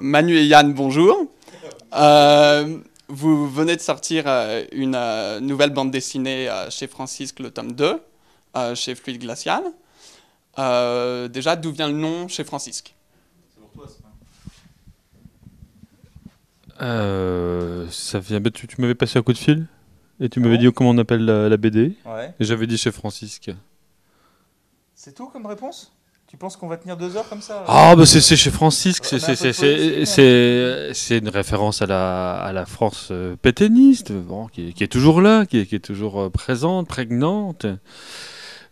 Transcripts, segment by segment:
Manu et Yann, bonjour. Vous venez de sortir une nouvelle bande dessinée chez Francisque, le tome 2, chez Fluide Glacial. Déjà, d'où vient le nom chez Francisque? C'est pour toi, ça. Ça vient. Tu m'avais passé un coup de fil et tu Ah m'avais bon dit comment on appelle la BD Ouais. et j'avais dit chez Francisque. C'est tout comme réponse? Tu penses qu'on va tenir 2 heures comme ça? Ah bah c'est chez Francisque, Mais un peu de poésie, c'est une référence à la France pétainiste, bon, qui est toujours là, qui est toujours présente, prégnante,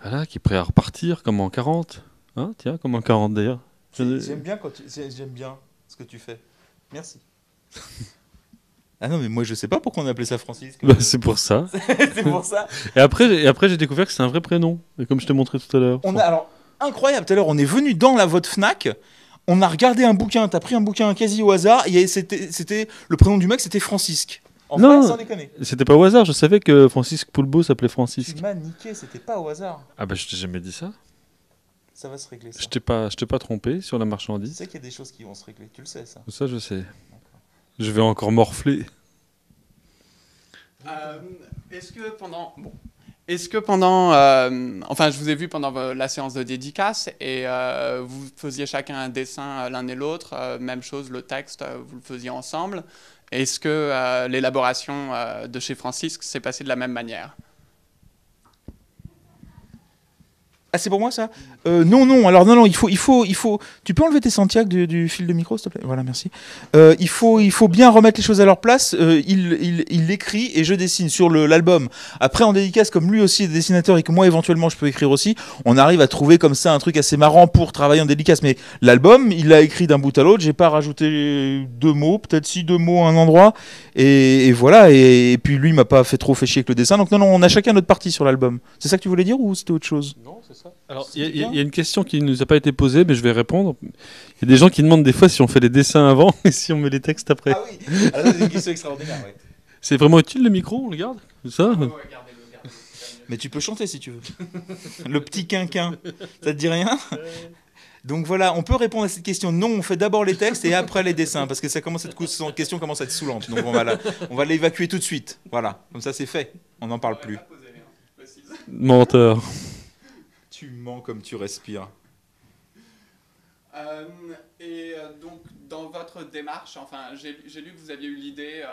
voilà, qui est prêt à repartir comme en 40. Hein, tiens, comme en 40 d'ailleurs. J'aime bien j'aime bien ce que tu fais. Merci. Ah non, mais moi je sais pas pourquoi on appelait ça Francisque. Bah, c'est pour ça. C'est pour ça. Et après j'ai découvert que c'est un vrai prénom, et comme je t'ai montré tout à l'heure. Alors incroyable, tout à l'heure on est venu dans votre Fnac, on a regardé un bouquin, t'as pris un bouquin quasi au hasard, et c'était le prénom du mec, c'était Francisque. En Non. vrai, sans déconner. C'était pas au hasard, je savais que Francisque Poulbeau s'appelait Francisque. Tu m'as niqué, c'était pas au hasard. Ah bah je t'ai jamais dit ça. Ça va se régler ça. Je t'ai pas trompé sur la Tu marchandise. sais qu'il y a des choses qui vont se régler, tu le sais ça. Ça je sais. Je vais encore morfler. Est-ce que pendant, enfin, je vous ai vu pendant la séance de dédicace et vous faisiez chacun un dessin l'un et l'autre, même chose, le texte, vous le faisiez ensemble. Est-ce que l'élaboration de chez Francisque s'est passée de la même manière? Ah, c'est pour moi ça? Non. Alors non, il faut. Tu peux enlever tes Santiago du fil de micro, s'il te plaît? Voilà, merci. Il faut bien remettre les choses à leur place. Il écrit et je dessine sur l'album. Après, en dédicace, comme lui aussi est dessinateur et que moi éventuellement je peux écrire aussi, on arrive à trouver comme ça un truc assez marrant pour travailler en dédicace. Mais l'album, il l'a écrit d'un bout à l'autre. J'ai pas rajouté 2 mots, peut-être 2 mots à un endroit. Et voilà. Et puis lui, il m'a pas trop fait chier avec le dessin. Donc non, on a chacun notre partie sur l'album. C'est ça que tu voulais dire ou c'était autre chose? Non, c'est ça. Alors, il y a une question qui ne nous a pas été posée, mais je vais répondre. Il y a des gens qui demandent des fois si on fait les dessins avant et si on met les textes après. Ah oui, alors, c'est une question extraordinaire. Ouais. C'est vraiment utile le micro, on le garde? Ça? Mais tu peux chanter si tu veux. Le petit quinquin, ça te dit rien? Donc voilà, on peut répondre à cette question. Non, on fait d'abord les textes et après les dessins, parce que cette question commence à être saoulante. Donc on va l'évacuer tout de suite. Voilà, comme ça c'est fait. On n'en parle plus. Menteur. Tu mens comme tu respires. Donc, dans votre démarche, enfin, j'ai lu que vous aviez eu l'idée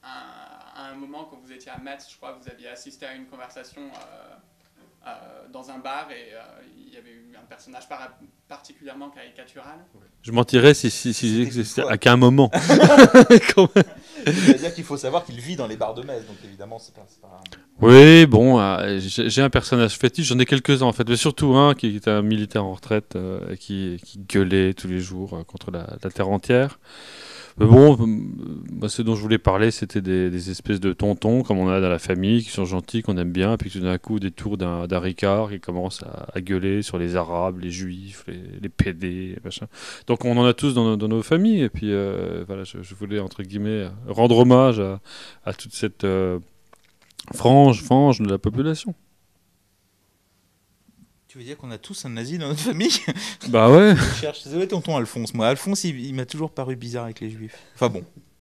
à un moment quand vous étiez à Metz, je crois, vous aviez assisté à une conversation dans un bar et il y avait eu un personnage particulièrement caricatural. Je mentirais si c'était à qu'un moment. C'est-à-dire qu'il faut savoir qu'il vit dans les bars de Metz, donc évidemment c'est pas... Oui, bon, j'ai un personnage fétiche, j'en ai quelques-uns en fait, mais surtout un qui est un militaire en retraite qui gueulait tous les jours contre la terre entière. Mais bon, moi, ce dont je voulais parler, c'était des espèces de tontons, comme on a dans la famille, qui sont gentils, qu'on aime bien, puis tout d'un coup, des tours d'un Ricard qui commence à gueuler sur les Arabes, les Juifs, les PD, machin. Donc on en a tous dans nos familles, et puis voilà, je voulais, entre guillemets, rendre hommage à toute cette frange de la population. Tu veux dire qu'on a tous un nazi dans notre famille? Bah ouais. Je cherche, désolé tonton Alphonse. Moi, Alphonse, il m'a toujours paru bizarre avec les juifs. Enfin bon.